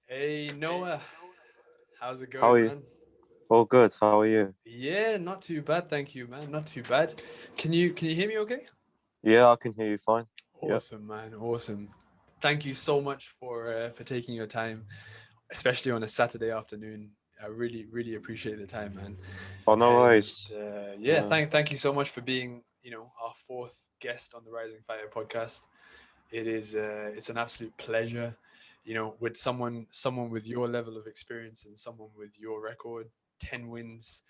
Hey Noah, how's it How going, are you? man? All good. How are you? Yeah, not too bad, thank you, man. Not too bad. Can you hear me okay? Yeah, I can hear you fine. Yeah. Awesome, man. Awesome. Thank you so much for taking your time, especially on a Saturday afternoon. I really appreciate the time, man. Oh, no And worries. yeah, Yeah. thank you so much for being, our fourth guest on the Rising Fire podcast. It's an absolute pleasure, with someone with your level of experience and someone with your record, 10 wins,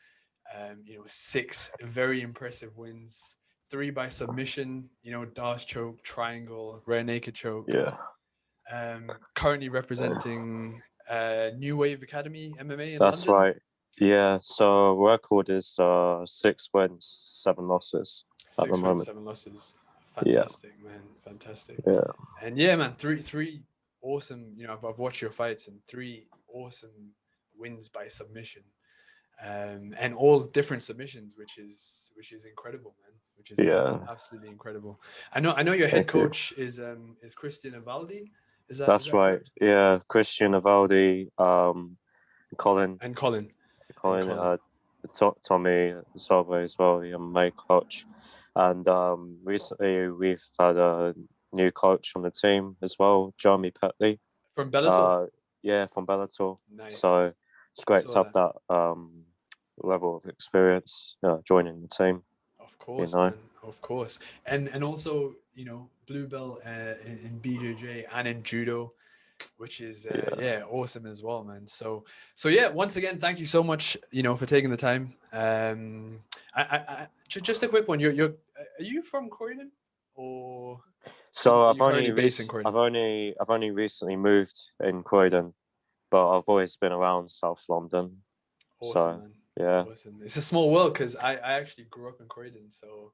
six very impressive wins, three by submission, Darce choke, triangle, rear naked choke. Yeah. Currently representing New Wave Academy MMA in That's London. right. Yeah. So record is 6 wins, 7 losses at the Six wins, moment. 7 losses. Yeah. Fantastic, man. Fantastic. Yeah. And yeah, man, three awesome. I've watched your fights and three awesome wins by submission, and all different submissions, which is incredible, man. Which is Yeah. absolutely incredible. I know your head Thank you. coach is Christian Evaldi. Is That's that right. correct? Yeah. Christian Avaldi, Colin, And Colin, and Colin, Colin. Tommy Solve as well, the MMA coach. And recently we've had a new coach on the team as well, Jeremy Petley. From Bellator. Uh, yeah, from Bellator. So Nice. it's I great saw to have that. that level of experience joining the team. Of You course, know. man. Of course. And also, blue belt in BJJ and in judo, which is Yeah. yeah, awesome as well, man. So yeah, once again, thank you so much, for taking the time. Just a quick one. Are you from Croydon, or So are you currently based in Croydon? I've only recently moved in Croydon, but I've always been around South London. Awesome, So man. yeah, Awesome. It's a small world because I actually grew up in Croydon, so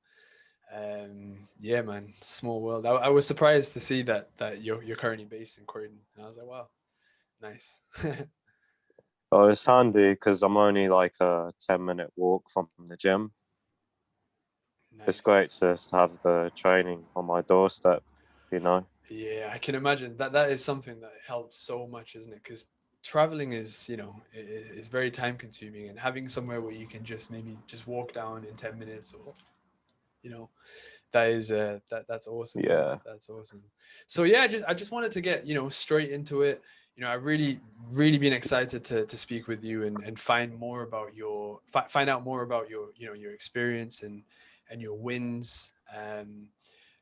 yeah, man, small world. I was surprised to see that you're currently based in Croydon, and I was like, wow, nice. well, it's handy because I'm only like a 10-minute walk from the gym. It's Nice. great to have the training on my doorstep. You know. Yeah, I can imagine that is something that helps so much, isn't it? Because traveling is, is very time consuming, and having somewhere where you can just maybe just walk down in 10 minutes, or you know, that's awesome, man. Yeah. That's awesome. So yeah, I just wanted to get straight into it. I've really been excited to speak with you and find more about find out more about your experience and your wins.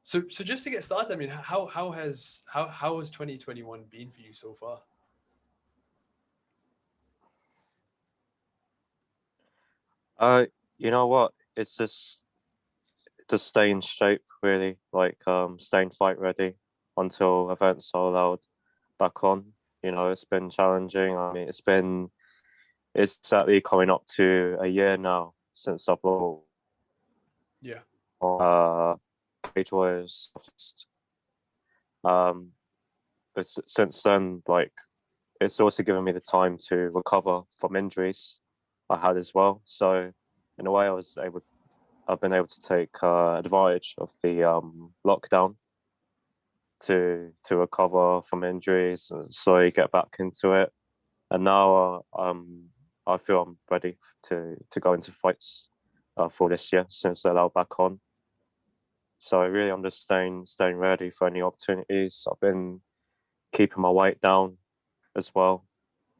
So just to get started, I mean, how has 2021 been for you so far? Uh, you know what? It's just staying shape really, like staying fight ready until events are allowed back on. You know, it's been challenging. I mean, it's exactly coming up to a year now since I've Yeah, Cage Warriors. Um, but since then, like it's also given me the time to recover from injuries I had as well. So in a way, I've been able to take advantage of the lockdown to recover from injuries and slowly get back into it. And now I feel I'm ready to go into fights for this year since they're allowed back on. So really, I'm just staying ready for any opportunities. I've been keeping my weight down as well.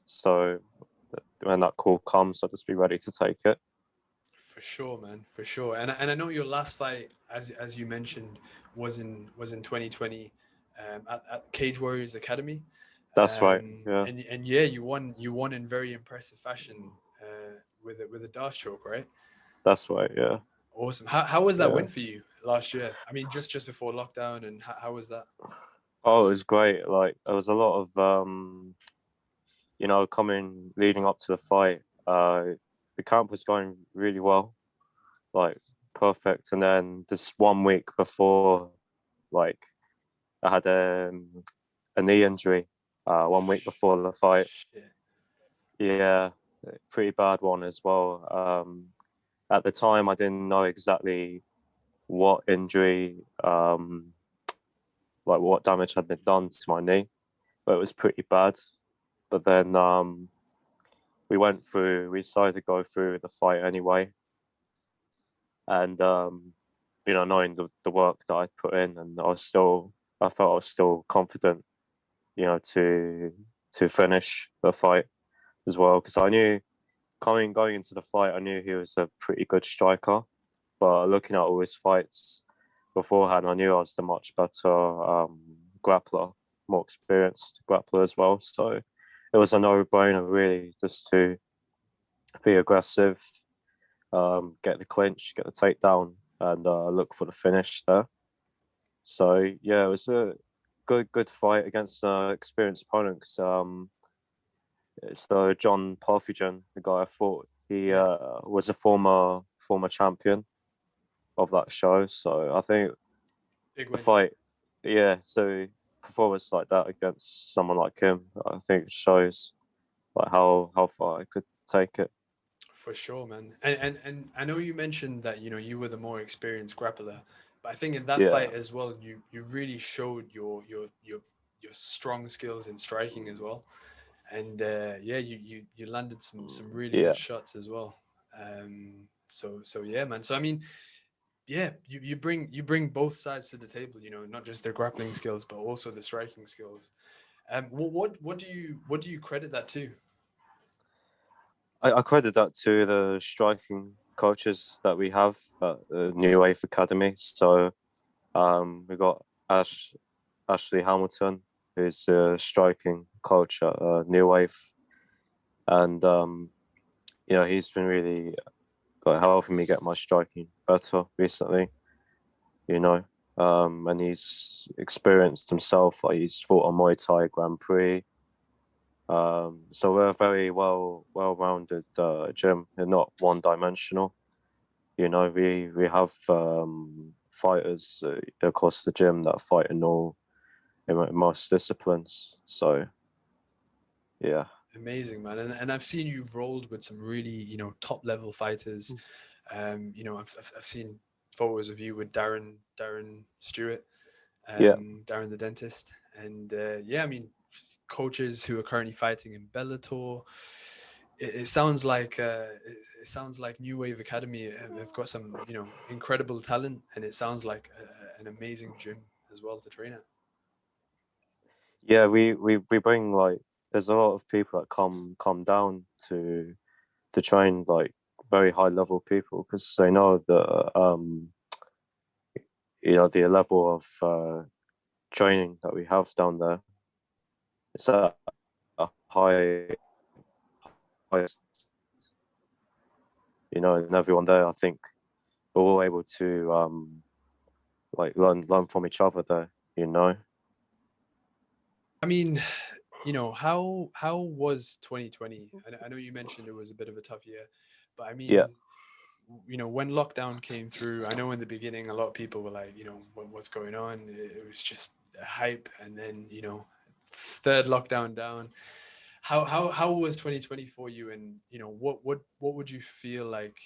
So when that call comes, I'll just be ready to take it. for sure, man, for sure. And I know your last fight, as you mentioned, was in 2020, at Cage Warriors Academy, That's right. Yeah, and yeah, you won in very impressive fashion, with a Darce choke, right? that's right. Yeah, Awesome. How was that win yeah. for you last year? I mean, just before lockdown, and how was that? Oh, it was great. Like there was a lot of coming leading up to the fight. The camp was going really well, like perfect. And then just 1 week before, like I had a knee injury. 1 week before the fight. Shit. Yeah, pretty bad one as well. At the time, I didn't know exactly what injury, like what damage had been done to my knee, but it was pretty bad. but then we decided to go through with the fight anyway, and knowing the work that I put in, and I felt I was still confident, to finish the fight as well, because I knew going into the fight, I knew he was a pretty good striker, but looking at all his fights beforehand, I knew I was the much better grappler, more experienced grappler as well. So it was a no-brainer, really, just to be aggressive, get the clinch, get the takedown, and look for the finish there. So yeah, it was a good fight against an experienced opponent. Cause, it's John Parthian, the guy I fought. He was a former champion of that show. So I think Big the win. fight, yeah. So performance like that against someone like him, I think it shows like how far I could take it. For sure, man. And I know you mentioned that you were the more experienced grappler, but I think in that Yeah, fight as well, you really showed your strong skills in striking as well. And yeah, you landed some really good yeah, shots as well. So yeah, man. So I mean, yeah, you bring both sides to the table. Not just their grappling skills, but also the striking skills. What do you credit that to? I credit that to the striking coaches that we have at the New Wave Academy. So we got Ashley Hamilton, who's a striking coach at New Wave, and he's been really helping me get my striking better recently. You know, and he's experienced himself. Like he's fought a Muay Thai Grand Prix. So we're a very well-rounded gym. They're not one-dimensional. We have fighters across the gym that fight in most disciplines. So yeah, Amazing, man. And I've seen you've rolled with some really, top level fighters. I've seen photos of you with Darren Stewart, yeah, Darren the dentist. And yeah, I mean, coaches who are currently fighting in Bellator. It sounds like it sounds like New Wave Academy have got some, incredible talent, and it sounds like an amazing gym as well to train at. yeah. We bring like there's a lot of people that come down to train like very high level people because they know that the level of training that we have down there is at a highest, and everyone there, I think we're all able to like learn from each other there, you know. I mean, how was 2020? I know you mentioned it was a bit of a tough year, but I Yeah, mean, when lockdown came through, I know in the beginning a lot of people were like, what's going on? It was just a hype, and then third lockdown down. How was 2020 for you? And what would you feel like?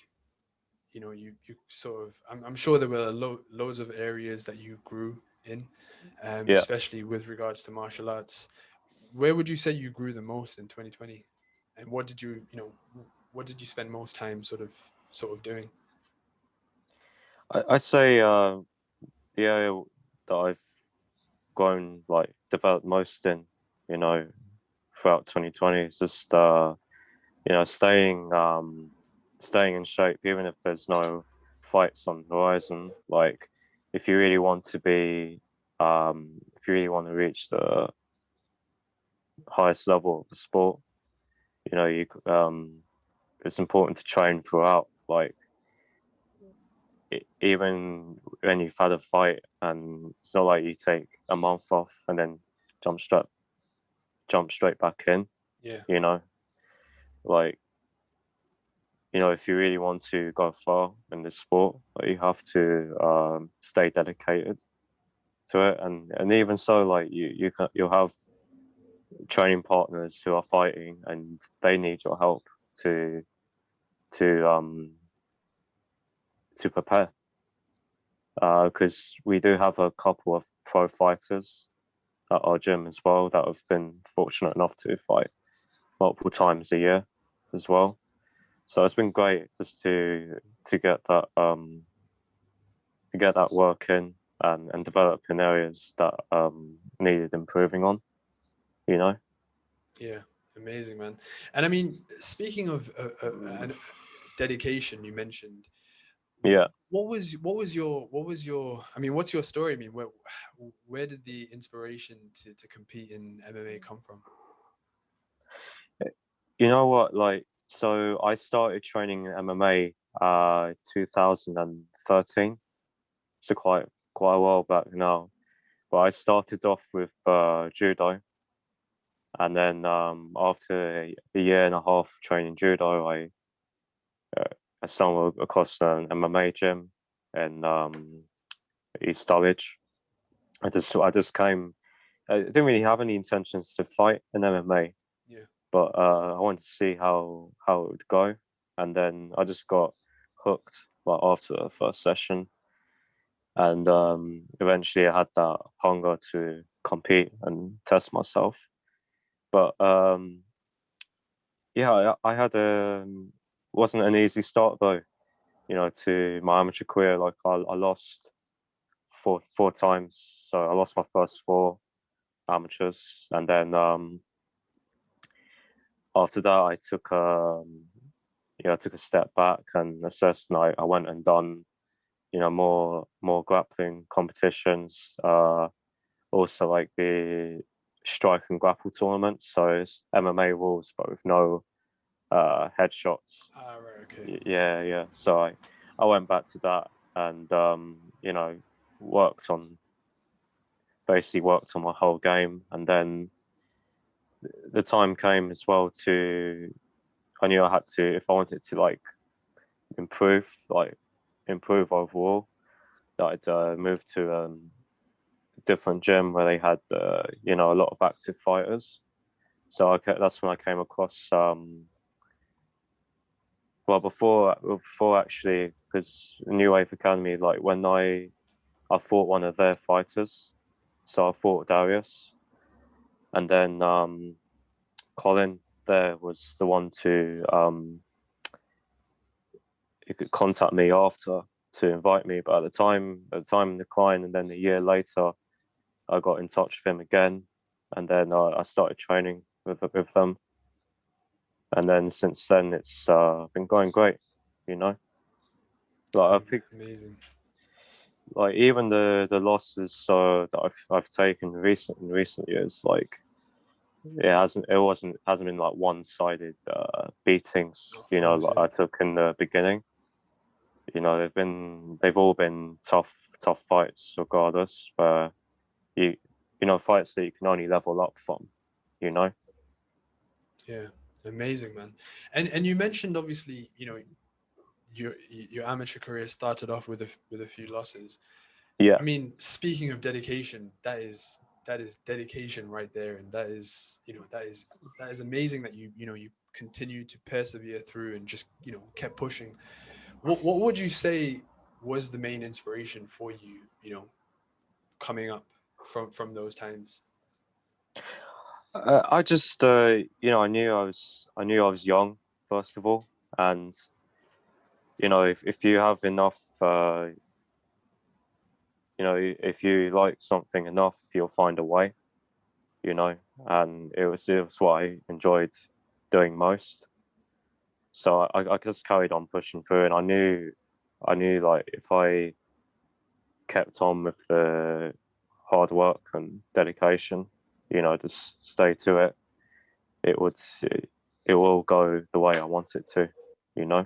You sort of, I'm sure there were loads of areas that you grew in, yeah. especially with regards to martial arts. Where would you say you grew the most in 2020? And what did you spend most time sort of doing? I say the area that I've grown like developed most in, you know, throughout 2020 is just staying in shape even if there's no fights on the horizon. Like if you really want to be if you really want to reach the highest level of the sport, you it's important to train throughout. Like even when you've had a fight, and it's not like you take a month off and then jump straight jump straight back in. Yeah. You know, like if you really want to go far in this sport, like, you have to stay dedicated to it, and even so, like you'll have training partners who are fighting, and they need your help to to um to prepare because we do have a couple of pro fighters at our gym as well that have been fortunate enough to fight multiple times a year as well. So it's been great just to get that work in and develop in areas that needed improving on. You know. Yeah, amazing, man. And I mean, speaking of dedication, you mentioned. Yeah. What was your I mean, what's your story? I mean, where did the inspiration to compete in MMA come from? You know what? Like, so I started training in MMA 2013, so quite a while back now. But I started off with judo, and then after a year and a half training judo, uh, I stumbled across an MMA gym in East Dulwich. I just came. I didn't really have any intentions to fight in MMA, Yeah. but I wanted to see how it would go, and then I just got hooked like after the first session, and eventually I had that hunger to compete and test myself. But yeah, I had a wasn't an easy start though. You know, to my amateur career, like I lost four times, so I lost my first four amateurs, and then after that I took I took a step back and assessed, and I went and done more grappling competitions, also like the strike and grapple tournaments, so it's MMA rules but with no headshots. Ah, right. Okay. Yeah, so I went back to that, and worked on worked on my whole game, and then the time came as well to I knew I had to, if I wanted to like improve like improve overall, that I'd move to a different gym where they had a lot of active fighters. So that's when I came across well, before actually, because New Wave Academy, like when I fought one of their fighters, so I fought Darius, and then Colin there was the one to he could contact me after to invite me, but at the time declined, and then a year later I got in touch with him again, and then I started training with them, and then since then it's been going great, you know. Like I've picked, Amazing. like even the losses that I've taken in recent years, like it hasn't been like one sided beatings, Of you know, course, like yeah. I took in the beginning. You know, they've all been tough fights regardless, but you fights that you can only level up from, you know. Yeah. Amazing, man. And you mentioned, obviously, your amateur career started off with a few losses. Yeah. I mean, speaking of dedication, that is dedication right there, and that is amazing that you continue to persevere through and just kept pushing. What would you say was the main inspiration for you? Coming up from those times. I just I knew I was young first of all, and if you have enough if you like something enough, you'll find a way, you know. And it was what I enjoyed doing most. So I just carried on pushing through, and I knew like if I kept on with the hard work and dedication, just stay to it, it would it will go the way I want it to, you know.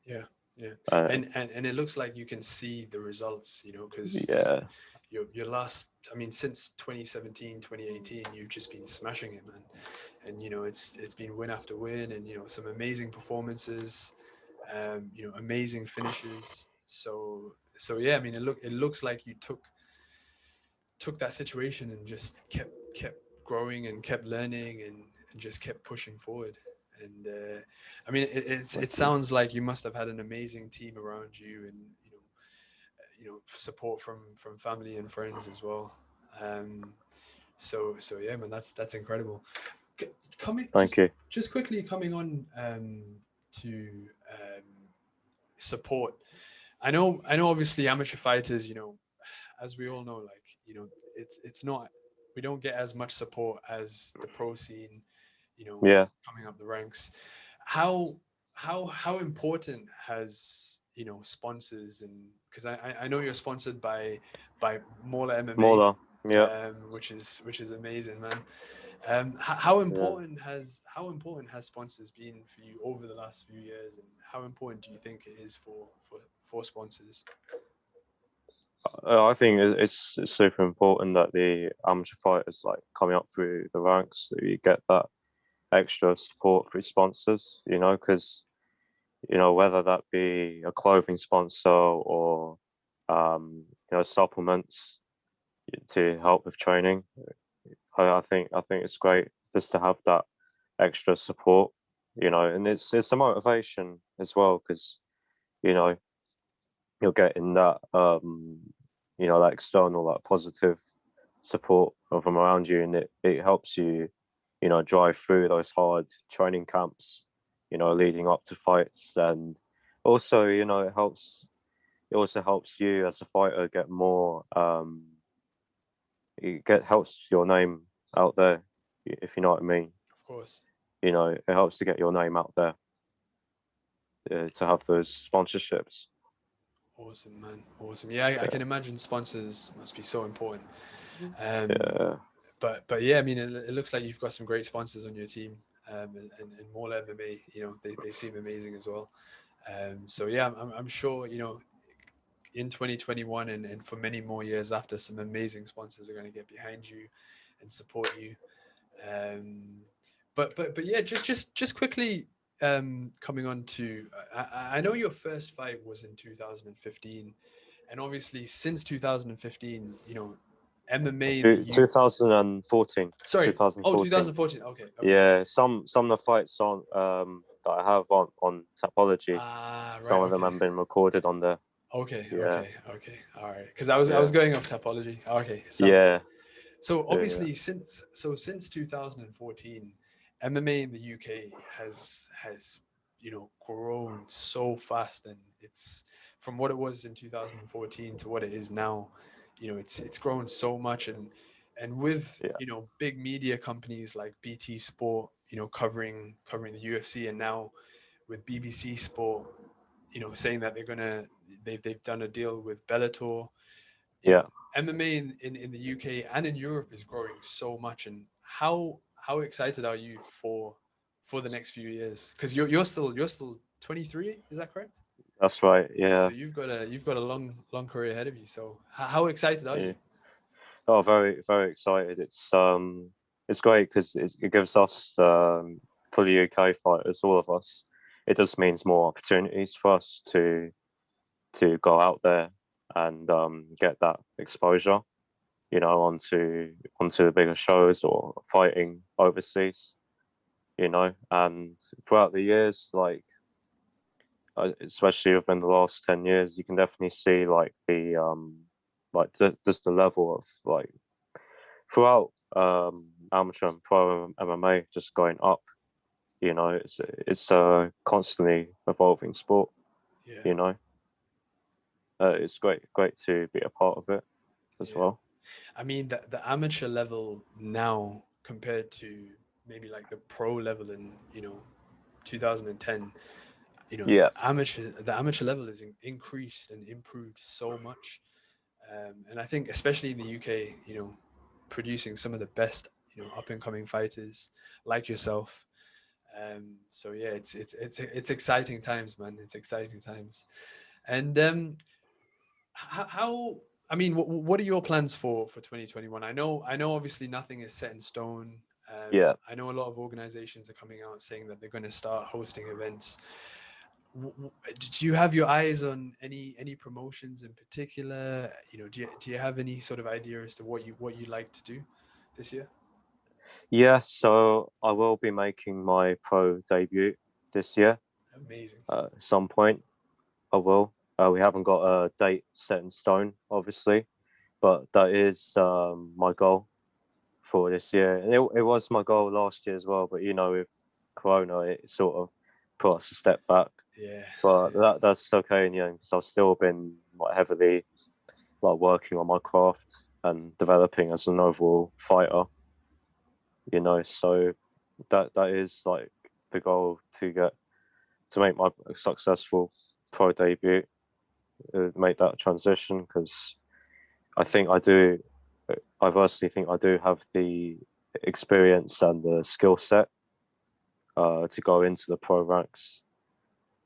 Yeah, yeah, Uh, and it looks like you can see the results, because yeah, your last, I mean, since 2017, 2018, you've just been smashing it, man. And it's been win after win, and some amazing performances, amazing finishes. So yeah, I mean, it looks like you took that situation and just kept growing and kept learning, and just kept pushing forward. And I mean, it sounds like you must have had an amazing team around you, and support from family and friends as well. um so yeah, man, that's incredible. Coming Thank you. just quickly coming on to support. I know obviously amateur fighters, as we all know, like, it's not, we don't get as much support as the pro scene, Yeah. coming up the ranks. How important has, sponsors, and because I know you're sponsored by Mola MMA, Mola. Yeah. which is amazing, man. How Yeah. important has sponsors been for you over the last few years, and how important do you think it is for sponsors? I think it's super important that the amateur fighters like coming up through the ranks, that you get that extra support through sponsors, because whether that be a clothing sponsor or supplements to help with training. I think it's great just to have that extra support, and it's a motivation as well, because you know you're getting that that external, like, positive support from around you, and it helps you drive through those hard training camps leading up to fights. And also it also helps you as a fighter get more helps your name out there, if you know what I mean. Of course. It helps to get your name out there, to have those sponsorships. Awesome, man. Awesome. Yeah, I can imagine sponsors must be so important. Yeah. But yeah, I mean, it looks like you've got some great sponsors on your team, and more MMA. They seem amazing as well. So yeah, I'm sure in 2021 and for many more years after, some amazing sponsors are going to get behind you and support you. Um, but yeah, just quickly, coming on to, I know your first fight was in 2015, and obviously since 2015, MMA in the U. 2014. Sorry. Oh, 2014. 2014. Okay. Yeah, some of the fights on that I have on Tapology, Ah, right. some of them Okay. have been recorded on there. Okay. Yeah. Okay. Okay. All right. Because I was Yeah. going off Tapology. Okay. Sounds good. Yeah. So Yeah. obviously since 2014, MMA in the UK has grown so fast, and it's from what it was in 2014 to what it is now. It's grown so much, and with Yeah. big media companies like BT Sport, covering the UFC, and now with BBC Sport, saying that they've done a deal with Bellator. you Yeah. know MMA in the UK and in Europe is growing so much. And how excited are you for the next few years? Because you're still 23, is that correct? That's right. So Yeah. you've got a long career ahead of you. So how excited are Yeah. you? Oh, very, very excited. It's great because it gives us, for the UK fighters, all of us, it just means more opportunities for us to go out there and get that exposure, onto the bigger shows or fighting overseas, and throughout the years, like, especially within the last 10 years, you can definitely see like just the level of, like, throughout amateur and pro MMA just going up. It's a constantly evolving sport. Yeah. You know, it's great to be a part of it as Yeah. well. I mean, the amateur level now compared to maybe like the pro level in 2010, Yeah, the amateur level is increased and improved so much. And I think especially in the UK, producing some of the best up and coming fighters like yourself. So yeah, it's exciting times, man. It's exciting times. And how I mean, what are your plans for 2021? I know obviously nothing is set in stone. yeah. I know a lot of organizations are coming out saying that they're going to start hosting events. Do you have your eyes on any promotions in particular? Do you have any sort of idea as to what you like to do this year? Yeah, so I will be making my pro debut this year. Amazing. At some point, I will. We haven't got a date set in stone, obviously, but that is my goal for this year. And it was my goal last year as well, but with Corona, it sort of put us a step back. Yeah. But that's okay in the end, because I've still been heavily working on my craft and developing as an overall fighter. So that is the goal, to make my successful pro debut, make that transition, because I personally think I do have the experience and the skill set to go into the pro ranks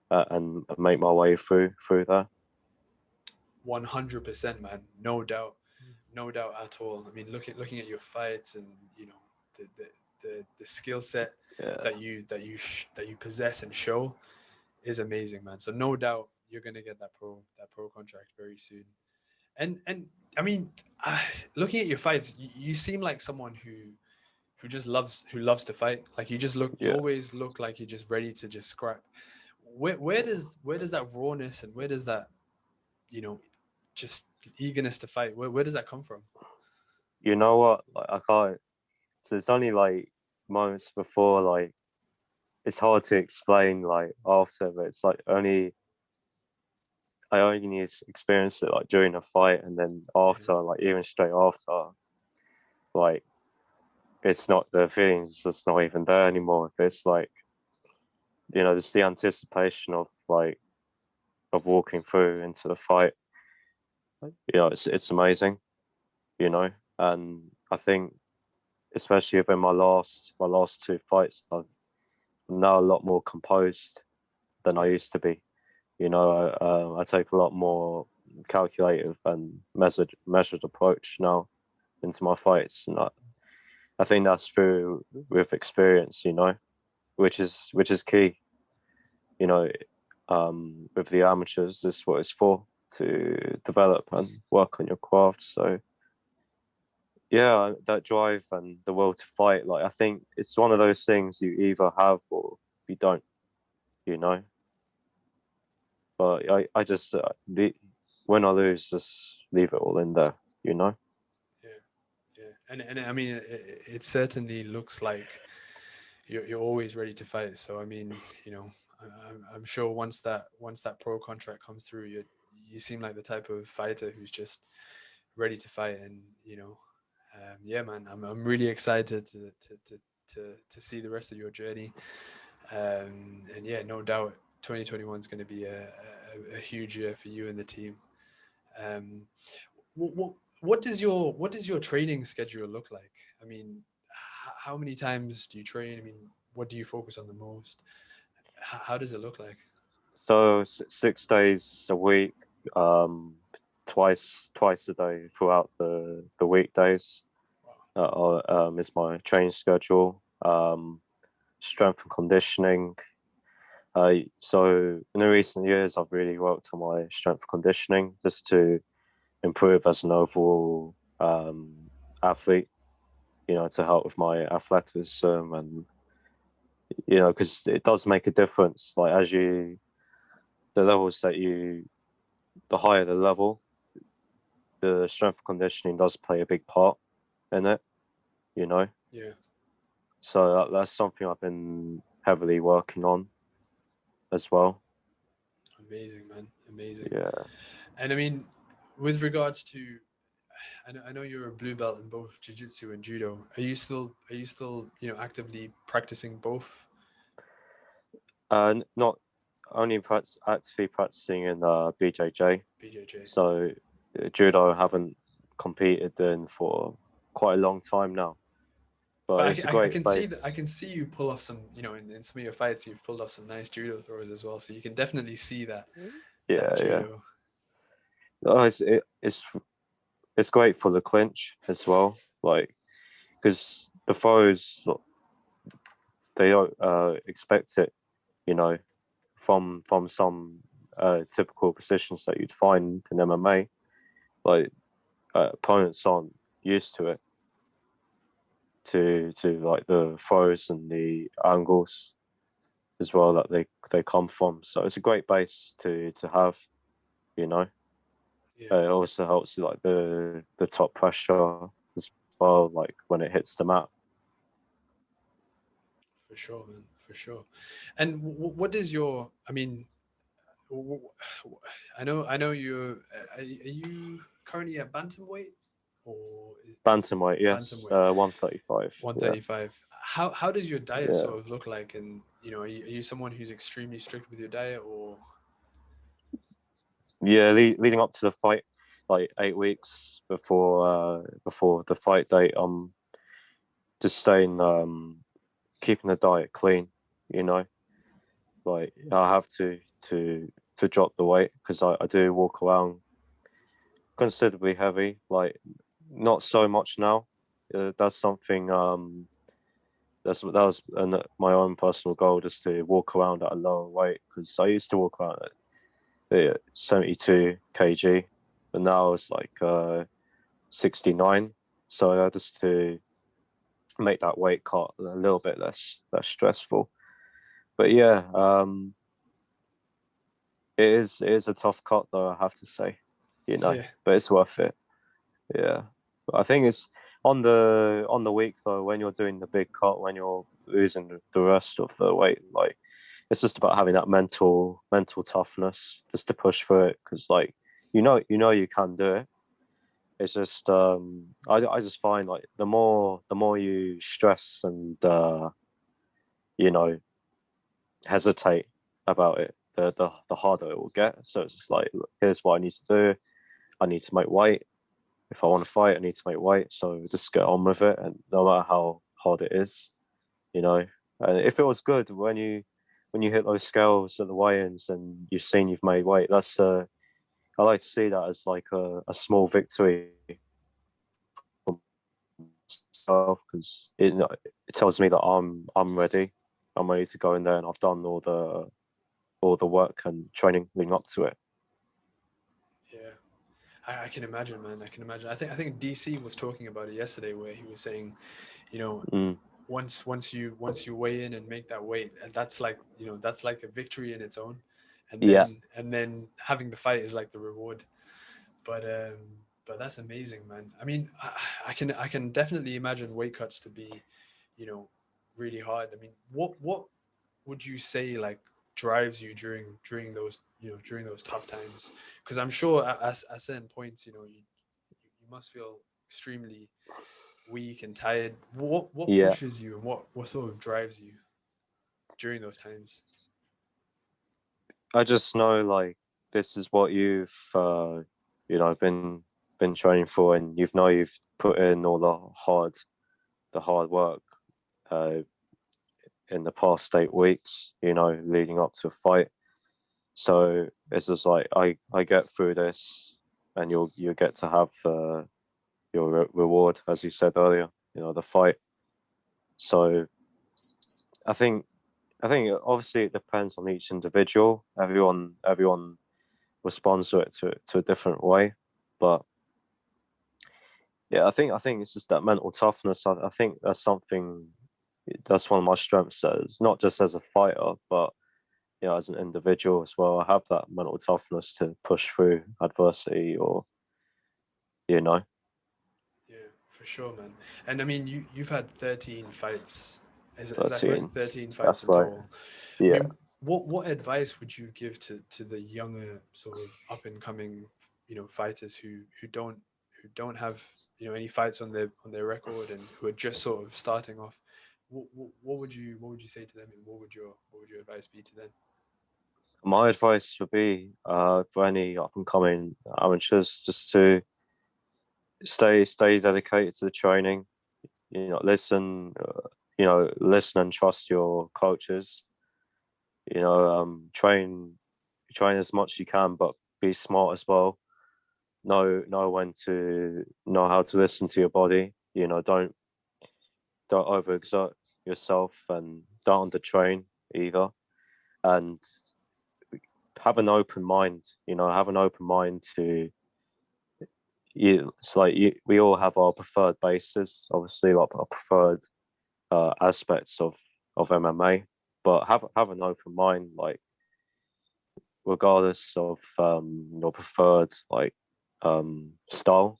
and make my way through there. 100%, man. No doubt. No doubt at all. I mean, looking at your fights and the skill set Yeah. that you possess and show is amazing, man. So no doubt you're gonna get that pro contract very soon. And I mean, looking at your fights, you seem like someone who just loves to fight. Like you Yeah. always look like you're just ready to just scrap. Where does that rawness and where does that just eagerness to fight, where does that come from? You know what? I can't. So it's only moments before, it's hard to explain after, but it's I only need to experience it during a fight, and then after, even straight after, like it's not, the feelings just not even there anymore. It's just the anticipation of walking through into the fight. It's amazing, and I think especially within my last two fights, I'm now a lot more composed than I used to be. I take a lot more calculative and measured approach now into my fights, and I think that's through with experience, which is key. With the amateurs, this is what it's for, to develop and work on your craft. So yeah, that drive and the will to fight, I think it's one of those things you either have or you don't, but I just when I lose, just leave it all in there. Yeah, and I mean, it certainly looks like you're always ready to fight. So I mean, I'm sure once that pro contract comes through, you seem like the type of fighter who's just ready to fight. And yeah, man, I'm really excited to see the rest of your journey. And yeah, no doubt 2021 is going to be a huge year for you and the team. um what does your training schedule look like? I mean, how many times do you train? I mean, what do you focus on the most? How does it look like? So 6 days a week, twice a day throughout the weekdays. Is my training schedule. Strength and conditioning. So in the recent years, I've really worked on my strength and conditioning just to improve as an overall athlete. To help with my athleticism, and because it does make a difference. The levels the higher the level, the strength and conditioning does play a big part in it. Yeah. So that's something I've been heavily working on as well. Amazing, man. Amazing. Yeah. And I mean, with regards to, I know you're a blue belt in both Jiu Jitsu and Judo. Are you still actively practicing both? Not only actively practicing in BJJ. BJJ. So judo I haven't competed in for quite a long time now. But it's a I great can see base. that. I can see you pull off some, in some of your fights, you've pulled off some nice judo throws as well. So you can definitely see that Yeah, judo. Oh, it's great for the clinch as well. Because the throws, they don't expect it, from some typical positions that you'd find in MMA. Opponents aren't used to it, to the throws and the angles as well that they come from. So it's a great base to have. Yeah. It also helps the top pressure as well, like when it hits the mat. For sure, man, for sure. And what is your? I mean, w- w- I know you're. Are you currently at bantamweight or Bantamweight, yes, bantamweight? 135. Yeah, 135. How does your diet yeah, sort of look like? And are you someone who's extremely strict with your diet, or yeah. Leading up to the fight, like 8 weeks before the fight date, I'm just staying keeping the diet clean. You know, like I have to drop the weight because I do walk around considerably heavy. Like not so much now. That's something that was my own personal goal, just to walk around at a lower weight, because I used to walk around at 72 kg, but now it's like 69. So just to make that weight cut a little bit less stressful. But yeah, it is a tough cut though, I have to say, yeah, but it's worth it. Yeah, but I think it's on the week though, when you're doing the big cut, when you're losing the rest of the weight, like it's just about having that mental toughness just to push through it, because like you can do it. It's just I just find like the more you stress and you know hesitate about it, the harder it will get. So it's just like, look, here's what I need to do. I need to make weight. If I want to fight, I need to make weight. So just get on with it, and no matter how hard it is, you know. And it feels good when you hit those scales at the weigh-ins and you've seen you've made weight. That's I like to see that as like a small victory for myself, because it tells me that I'm ready. I'm ready to go in there, and I've done all the work and training leading up to it. yeah. I can imagine, man. I can imagine. I think DC was talking about it yesterday, where he was saying, you know, Mm, once you weigh in and make that weight, and that's like that's like a victory in its own, and yeah, then having the fight is like the reward. But that's amazing, man. I mean, I can definitely imagine weight cuts to be, you know, really hard. I mean, what would you say like drives you during those during those tough times? Because I'm sure at certain points, you must feel extremely weak and tired. What yeah. pushes you and what sort of drives you during those times? I just know like this is what you've been training for, and you've put in all the hard work uh, in the past 8 weeks, leading up to a fight. So it's just like I get through this, and you'll get to have your reward, as you said earlier. The fight. So I think I think obviously it depends on each individual. Everyone responds to it to a different way, but yeah, I think it's just that mental toughness. I think that's one of my strengths, as not just as a fighter, but as an individual as well. I have that mental toughness to push through adversity, or you know, Yeah, for sure, man. And I mean, you've had 13 fights. Is that correct? 13. 13 fights That's in right. total. I Yeah. mean, what advice would you give to the younger sort of up and coming, fighters who don't have, any fights on their record and who are just sort of starting off? What would you say to them, and what would your advice be to them? My advice would be for any up and coming amateurs, just to stay dedicated to the training. Listen and trust your coaches. Train as much as you can, but be smart as well. Know how to listen to your body. Don't overexert yourself, and don't undertrain either. And have an open mind. Have an open mind to you. It's like we all have our preferred bases, obviously, like our preferred aspects of MMA, but have an open mind, like regardless of your preferred like style.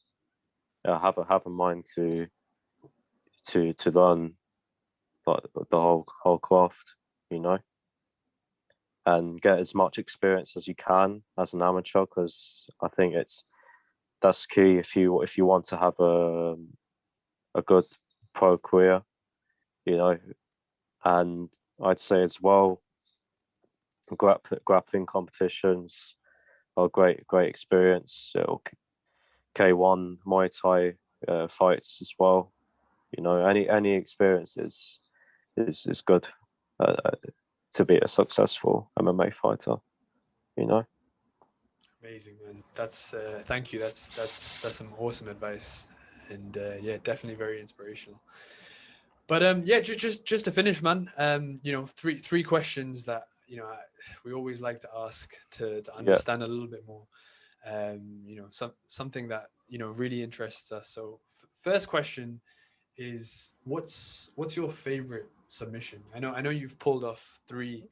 Have a mind to to learn like the whole craft, you know, and get as much experience as you can as an amateur, because I think that's key if you want to have a good pro career, you know. And I'd say as well, grappling competitions are great experience. K1 Muay Thai fights as well. You know, any experience is good to be a successful MMA fighter. You know. Amazing, man. That's thank you. That's some awesome advice, and yeah, definitely very inspirational. But yeah, just to finish, man. You know, three questions that we always like to ask to Yeah. understand a little bit more. You know, something that really interests us. So, first question is, what's your favorite submission? I know you've pulled off three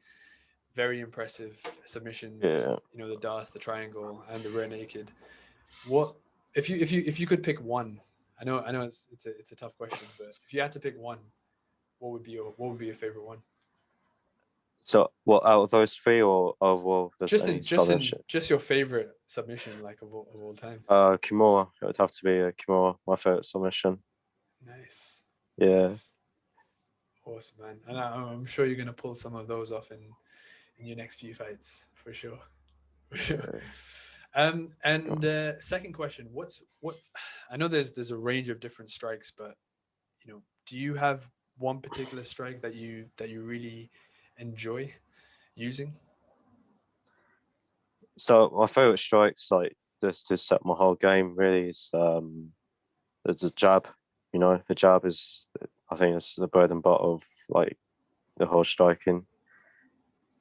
very impressive submissions. Yeah. You know, the DAS, the triangle, and the rear naked. What if you could pick one? I know it's a tough question, but if you had to pick one, what would be your favorite one? So, what out of those three, or well, there's Just any in just in submission? just your favorite submission, like of all time. Kimura. It would have to be a Kimura, my favorite submission. Nice, Yeah. nice, awesome, man. And I'm sure you're gonna pull some of those off in your next few fights for sure, for sure. And second question, what? I know there's a range of different strikes, but do you have one particular strike that you really enjoy using? So my favorite strikes, like just to set my whole game, really is the jab. You know, the jab is, I think, it's the bread and butter of like the whole striking.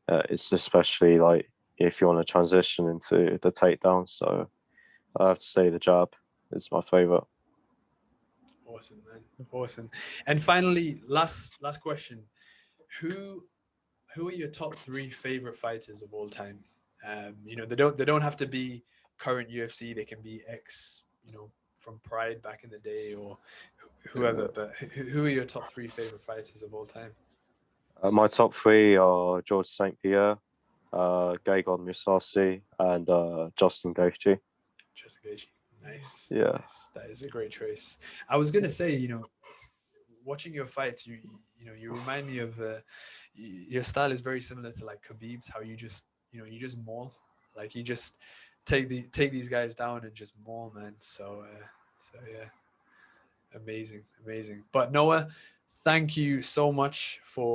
It's especially like if you want to transition into the takedown. So I have to say the jab is my favorite. Awesome, man. Awesome. And finally, last question. Who who are your top three favorite fighters of all time? They don't have to be current UFC. They can be ex, from Pride back in the day, or whoever. But who are your top three favorite fighters of all time? My top three are George St Pierre, Gegard Mousasi, and Justin Gaethje. Just Gaethje. Nice, Yeah, nice. That is a great choice. I was gonna say, watching your fights, you remind me of your style is very similar to like Khabib's. How you just maul, like you just take these guys down and just maul, man. So yeah, amazing, amazing. But Noah, thank you so much for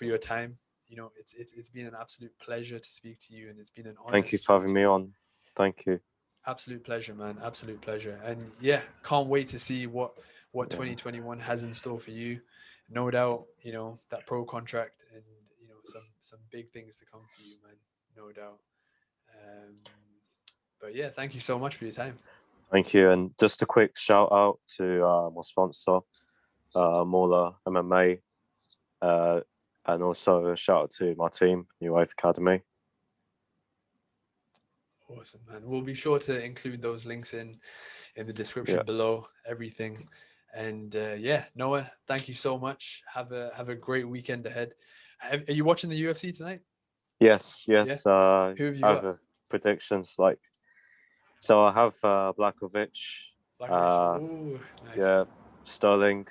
your time. It's been an absolute pleasure to speak to you, and it's been an honor thank to you for speak having to me you. on. Thank you. Absolute pleasure, man. Absolute pleasure. And yeah, can't wait to see what Yeah, 2021 has in store for you. No doubt, that pro contract and some big things to come for you, man. No doubt. Um, but yeah, thank you so much for your time. thank you. And just a quick shout out to my sponsor, Mola MMA, uh, and also a shout out to my team, New Wave Academy. Awesome, man. We'll be sure to include those links in the Yeah. description below, everything. And yeah, Noah, thank you so much. Have a great weekend ahead. Are you watching the UFC tonight? Yes, Yeah. yes. Who have you I got? have predictions. Like, so I have Blakovic, Blakovic. uh, Ooh, nice. yeah, Sterling,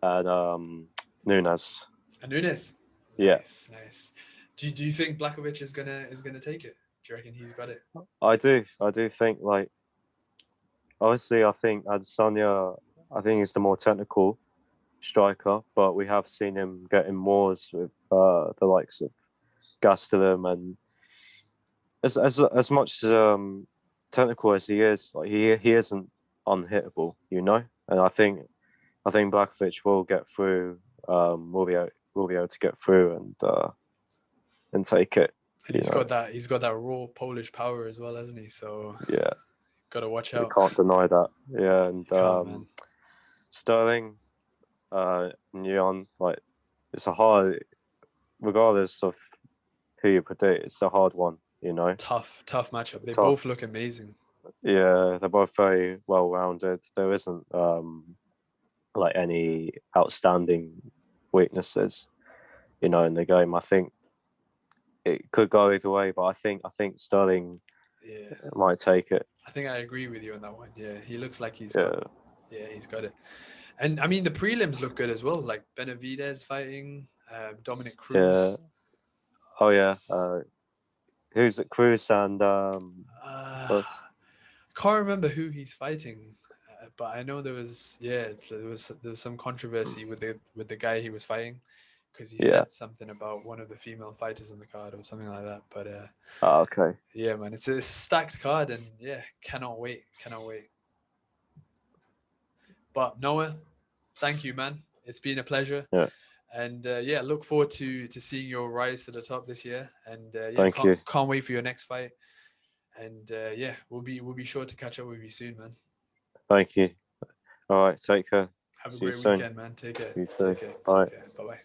and Nunes. And Nunes. Yeah, Nice, nice. Do you think Blakovic is gonna take it? Do you reckon he's got it? I do. I do think, like, obviously I think Adesanya, I think he's the more technical striker, but we have seen him getting wars with the likes of Gastelum, and as much as technical as he is, like he isn't unhittable, you know. And I think Blakovic will get through. Will be able to get through and take it. And You he's know, got that raw Polish power as well, hasn't he? So yeah, gotta watch you out. can't deny that. Yeah, and You can't, man. Sterling, Neon, like it's a hard, regardless of who you predict, it's a hard one. You know, Tough matchup. They tough. both look amazing. Yeah, they're both very well rounded. There isn't like any outstanding weaknesses, in the game. I think it could go either way, but I think Sterling might take it. I think I agree with you on that one. Yeah, he looks like he's Yeah. got. Yeah, he's got it. And I mean, the prelims look good as well. Like Benavidez fighting, Dominic Cruz. Yeah. Oh yeah. Who's it? Cruz and Can't remember who he's fighting, but I know there was some controversy with the guy he was fighting, because he said something about one of the female fighters on the card or something like that. But okay. yeah, man, it's a stacked card, and yeah, cannot wait. But Noah, thank you, man. It's been a pleasure. Yeah. And look forward to seeing your rise to the top this year. And Thank you. Can't wait for your next fight. And we'll be sure to catch up with you soon, man. Thank you. All right, take care. Have a See you great soon. weekend, man. Take care. You too. Take care. Bye. Bye bye.